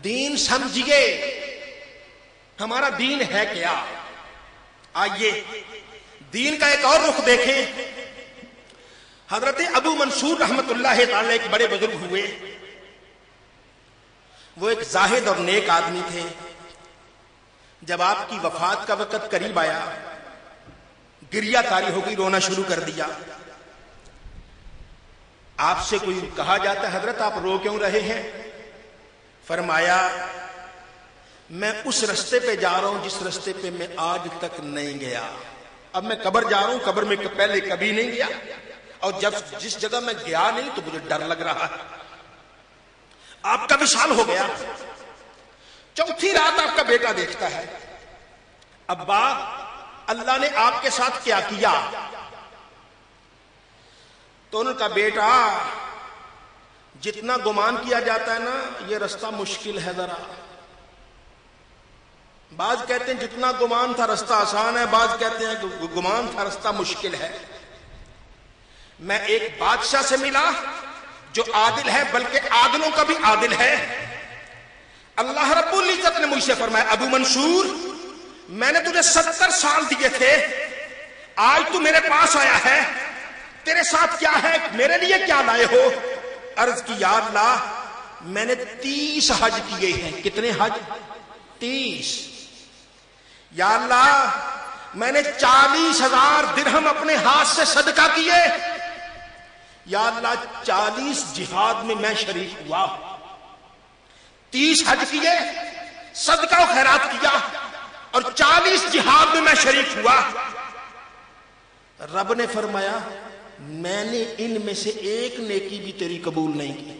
دین سمجھیے ہمارا دین ہے کیا. آئیے دین کا ایک اور رخ دیکھیں. حضرت ابو منصور رحمت اللہ تعالی ایک بڑے بزرگ ہوئے. وہ ایک زاہد اور نیک آدمی تھے. جب آپ کی وفات کا وقت قریب آیا گریہ طاری ہو گئی, رونا شروع کر دیا. آپ سے کوئی کہا جاتا ہے حضرت آپ رو کیوں رہے ہیں؟ فرمایا میں اس رستے پہ جا رہا ہوں جس رستے پہ میں آج تک نہیں گیا. اب میں قبر جا رہا ہوں, قبر میں پہلے کبھی نہیں گیا, اور جب جس جگہ میں گیا نہیں تو مجھے ڈر لگ رہا ہے. آپ کا وصال ہو گیا. چوتھی رات آپ کا بیٹا دیکھتا ہے, ابا اللہ نے آپ کے ساتھ کیا کیا؟ تو ان کا بیٹا جتنا گمان کیا جاتا ہے نا یہ رستہ مشکل ہے ذرا. بعض کہتے ہیں جتنا گمان تھا رستہ آسان ہے, بعض کہتے ہیں کہ گمان تھا رستہ مشکل ہے. میں ایک بادشاہ سے ملا جو عادل ہے, بلکہ عادلوں کا بھی عادل ہے. اللہ رب العزت نے مجھ سے فرمایا ابو منصور میں نے تجھے 70 سال دیے تھے, آج تو میرے پاس آیا ہے, تیرے ساتھ کیا ہے, میرے لیے کیا لائے ہو؟ عرض کی یا اللہ میں نے 30 حج کیے ہیں. کتنے حج؟ 30. یا اللہ میں نے 40,000 درہم اپنے ہاتھ سے صدقہ کیے. یا اللہ 40 جہاد میں میں شریک ہوا. 30 حج کیے, صدقہ و خیرات کیا, اور 40 جہاد میں شریک ہوا. رب نے فرمایا میں نے ان میں سے ایک نیکی بھی تیری قبول نہیں کی.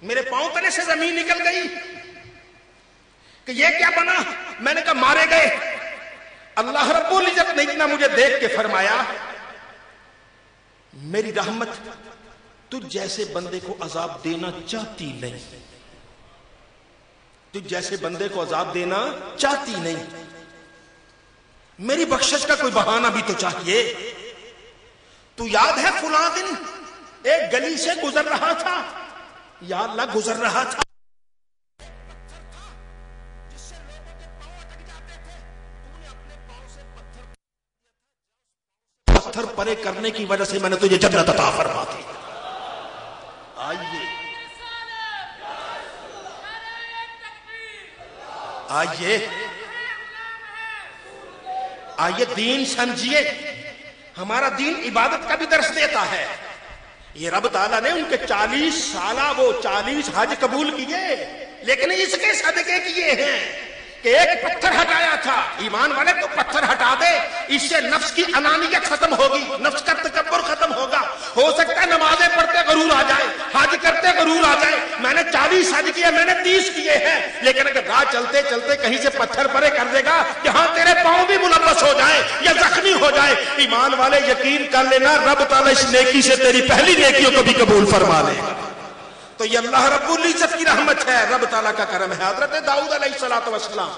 میرے پاؤں تلے سے زمین نکل گئی کہ یہ کیا بنا. میں نے کہا مارے گئے. اللہ رب العزت نے اتنا مجھے دیکھ کے فرمایا میری رحمت تجھ جیسے بندے کو عذاب دینا چاہتی نہیں, تجھ جیسے بندے کو عذاب دینا چاہتی نہیں. میری بخشش کا کوئی بہانہ بھی تو چاہیے. تو یاد ہے فلاں دن ایک گلی سے گزر رہا تھا, یا اللہ گزر رہا تھا, پتھر پرے کرنے کی وجہ سے میں نے تجھے جنت عطا فرما دی. آئیے دین سمجھیے. ہمارا دین عبادت کا بھی درس دیتا ہے. یہ رب تعالیٰ نے ان کے 40 سالہ وہ 40 حج قبول کیے, لیکن اس کے صدقے کیے ہیں کہ ایک پتھر ہٹایا تھا. ایمان والے تو پتھر ہٹا دے, اس سے نفس کی انانیت ختم ہوگی, نفس کا تکبر ختم ہوگا. ہو سکتا ہے نمازیں پڑھتے غرور آ جائے, حج کرتے غرور آ جائے. میں نے 40 حج کیے, میں نے 30 کیے ہیں, لیکن اگر راہ چلتے چلتے کہیں سے پتھر پرے کر دے گا جہاں تیرے پاؤں بھی ملوث ہو جائے یا زخمی ہو جائے, ایمان والے یقین کر لینا رب تعالیٰ اس نیکی سے تیری پہلی نیکیوں کو بھی قبول فرما لے. تو یہ اللہ رب العزت کی رحمت ہے, رب تعالیٰ کا کرم ہے. حضرت داؤد علیہ السلام,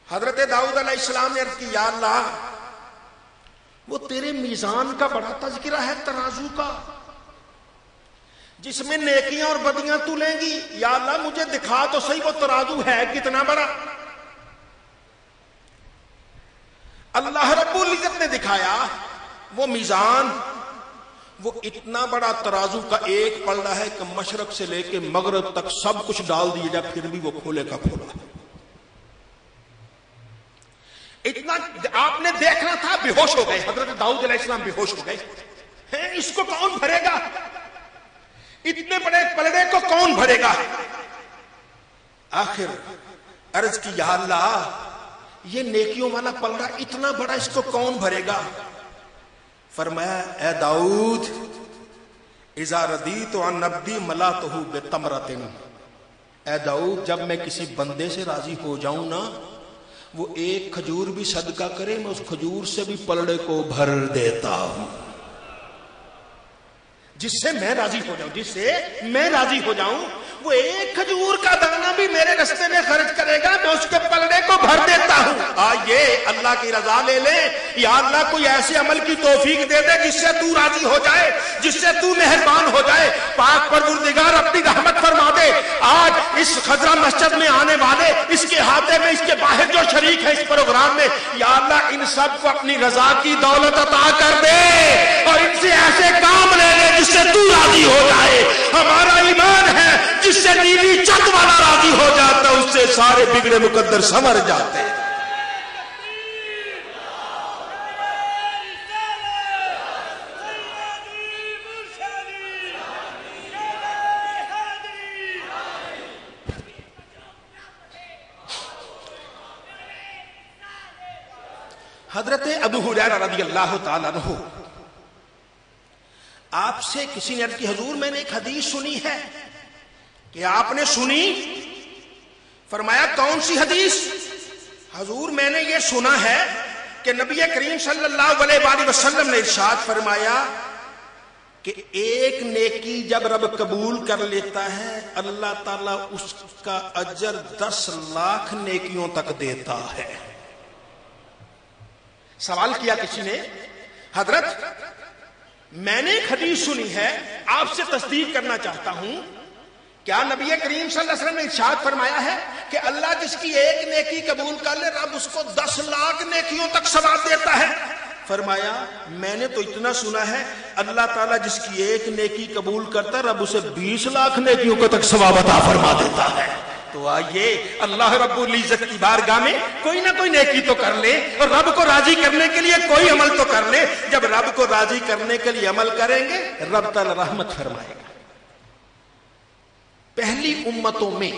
حضرت داؤد علیہ السلام نے عرض کی یا اللہ وہ تیرے میزان کا بڑا تذکرہ ہے, ترازو کا, جس میں نیکیاں اور بدیاں تلیں گی. یا اللہ مجھے دکھا تو صحیح وہ ترازو ہے کتنا بڑا. اللہ رب العزت نے دکھایا وہ میزان, وہ اتنا بڑا ترازو کا ایک پلڑا ہے کہ مشرق سے لے کے مغرب تک سب کچھ ڈال دیا جائے پھر بھی وہ کھولے کا کھولا. اتنا آپ نے دیکھنا تھا, بے ہوش ہو گئے. حضرت داؤد علیہ السلام بے ہوش ہو گئے. اس کو کون بھرے گا, اتنے بڑے پلڑے کو کون بھرے گا. آخر عرض کی یا اللہ یہ نیکیوں والا پلڑا اتنا بڑا, اس کو کون بھرے گا. فرمایا اے داؤد اذا ردیت عن عبدی ملأتہ بتمرۃ. اے داؤد جب میں کسی بندے سے راضی ہو جاؤں نا, وہ ایک کھجور بھی صدقہ کرے میں اس کھجور سے بھی پلڑے کو بھر دیتا ہوں. جس سے میں راضی ہو جاؤں, جس سے میں راضی ہو جاؤں, وہ ایک کھجور کا دانہ بھی میرے رستے میں خرچ کرے گا میں اس کے پلڑے کو بھر دیتا ہوں. آئیے اللہ کی رضا لے لیں. یا اللہ کوئی ایسے عمل کی توفیق دے دے جس سے تو راضی ہو جائے. جس سے تو مہربان ہو جائے. پاک پروردگار اپنی رحمت فرما دے. آج اس خضرہ مسجد میں آنے والے, اس کے احاطے میں, اس کے باہر جو شریک ہے اس پروگرام میں, یا اللہ ان سب کو اپنی رضا کی دولت عطا کر دے اور ان سے ایسے کام لے لے جس سے تو راضی ہو جائے. ہمارا ایمان ہے جس سے نیلی چت والا راضی ہو جاتا اس سے سارے بگڑے مقدر سنور جاتے. حضرت ابو ہریرہ رضی اللہ تعالیٰ عنہ, آپ سے کسی نے عرض کی حضور میں نے ایک حدیث سنی ہے. کہ آپ نے سنی؟ فرمایا کون سی حدیث؟ حضور میں نے یہ سنا ہے کہ نبی کریم صلی اللہ علیہ وآلہ وسلم نے ارشاد فرمایا کہ ایک نیکی جب رب قبول کر لیتا ہے اللہ تعالیٰ اس کا اجر 10 لاکھ نیکیوں تک دیتا ہے. سوال کیا کسی نے, حضرت میں نے ایک حدیث سنی ہے, آپ سے تصدیق کرنا چاہتا ہوں, کیا نبی کریم صلی اللہ علیہ وسلم نے ارشاد فرمایا ہے کہ اللہ جس کی ایک نیکی قبول کر لے رب اس کو 10 لاکھ نیکیوں تک ثواب دیتا ہے؟ فرمایا میں نے تو اتنا سنا ہے اللہ تعالیٰ جس کی ایک نیکی قبول کرتا ہے رب اسے 20 لاکھ نیکیوں کو تک ثواب عطا فرما دیتا ہے. تو آئیے اللہ رب العزت کی بارگاہ میں کوئی نہ کوئی نیکی تو کر لے, اور رب کو راضی کرنے کے لیے کوئی عمل تو کر لے. جب رب کو راضی کرنے کے لیے عمل کریں گے رب تعالی رحمت فرمائے گا. پہلی امتوں میں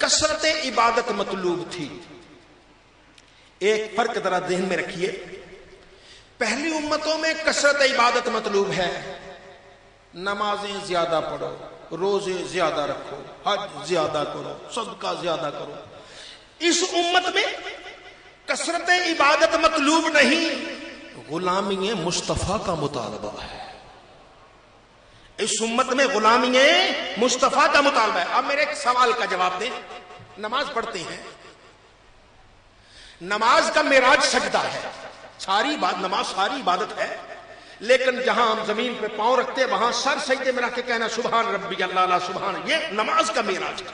کثرت عبادت مطلوب تھی. ایک فرق ذرا ذہن میں رکھیے, پہلی امتوں میں کثرت عبادت مطلوب ہے, نمازیں زیادہ پڑھو, روزے زیادہ رکھو, حج زیادہ کرو, صدقہ زیادہ کرو. اس امت میں کثرت عبادت مطلوب نہیں, غلامی مصطفیٰ کا مطالبہ ہے. اس امت میں غلامی مصطفیٰ کا مطالبہ ہے. اب میرے ایک سوال کا جواب دیں. نماز پڑھتے ہیں, نماز کا معراج سجدہ ہے, ساری بات نماز ساری عبادت ہے, لیکن جہاں ہم زمین پہ پاؤں رکھتے ہیں وہاں سر سجدے میں رکھ کے کہنا سبحان ربی اللہ سبحان, یہ نماز کا معراج ہے.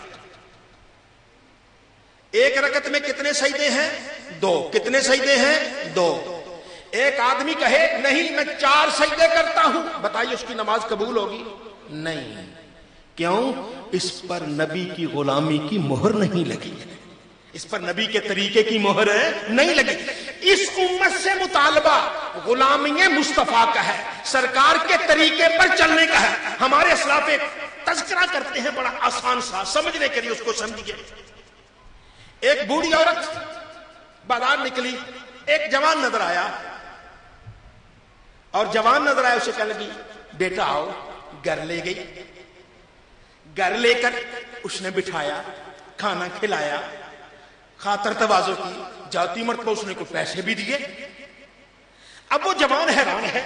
ایک رکعت میں کتنے سجدے ہیں؟ 2. کتنے سجدے ہیں؟ 2. ایک آدمی کہے نہیں میں 4 سجدے کرتا ہوں, بتائیے اس کی نماز قبول ہوگی؟ نہیں. کیوں؟ اس پر نبی کی غلامی کی مہر نہیں لگی, اس پر نبی کے طریقے کی مہر نہیں لگی. اس امت سے مطالبہ غلامی مصطفیٰ کا ہے, سرکار کے طریقے پر چلنے کا ہے. ہمارے اسلاف ایک تذکرہ کرتے ہیں بڑا آسان سا, سمجھنے کے لیے اس کو سمجھیے. ایک بوڑھی عورت بازار نکلی, ایک جوان نظر آیا, اور جوان نظر آیا اسے کہنے لگی بیٹا آؤ. گھر لے گئی, گھر لے کر اس نے بٹھایا, کھانا کھلایا, خاطر تواضع کی, جاتی مرتبہ اس نے کو پیسے بھی دیے. اب وہ جوان حیران ہے,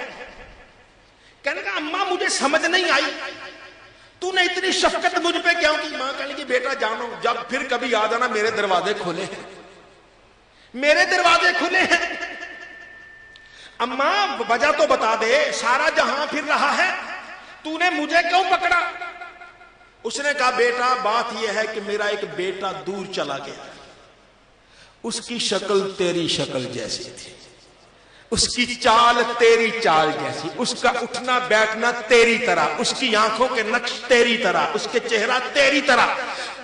کہنے کا اماں مجھے سمجھ نہیں آئی, تو نے اتنی شفقت مجھ پہ کیوں کی؟ ماں کہنے کی بیٹا جانو جب پھر کبھی آ جانا میرے دروازے کھلے ہیں, میرے دروازے کھلے ہیں. اماں وجہ تو بتا دے, سارا جہاں پھر رہا ہے تو نے مجھے کیوں پکڑا؟ اس نے کہا بیٹا بات یہ ہے کہ میرا ایک بیٹا دور چلا گیا, اس کی شکل تیری شکل جیسی تھی, اس کی چال تیری چال جیسی, اس کا اٹھنا بیٹھنا تیری طرح, اس کی آنکھوں کے نقش تیری طرح, اس کے چہرہ تیری طرح.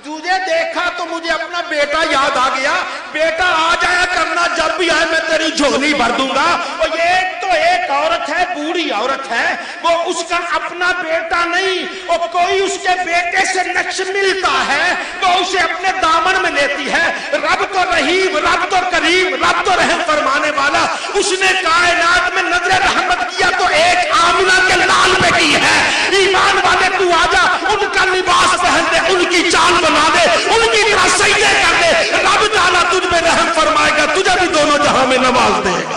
تجھے دیکھا تو مجھے اپنا بیٹا یاد آ گیا, بیٹا آ جایا کرنا جب بھی آئے میں تیری جھولی بھر دوں گا. اور یہ تو ایک عورت ہے, بوڑھی عورت ہے, وہ اس کا اپنا بیٹا نہیں, اور کوئی اس کے بیٹے سے نقش ملتا ہے وہ اسے اپنے دامن میں لیتی ہے. رب تو رحیم, رب تو کریم, رب تو رحم فرمانے والا, اس نے کائنات میں نظر رحمت کیا تو ایک آمنہ کے لال پہ کی ہے. ایمان والے تو آجا, ان کا لباس پہن دے, ان کی چال بنا دے, ان کی طرح سجدے کر دے, رب تعالیٰ تجھ پہ رحم فرمائے گا, تجھے بھی دونوں جہاں میں نواز دے گا.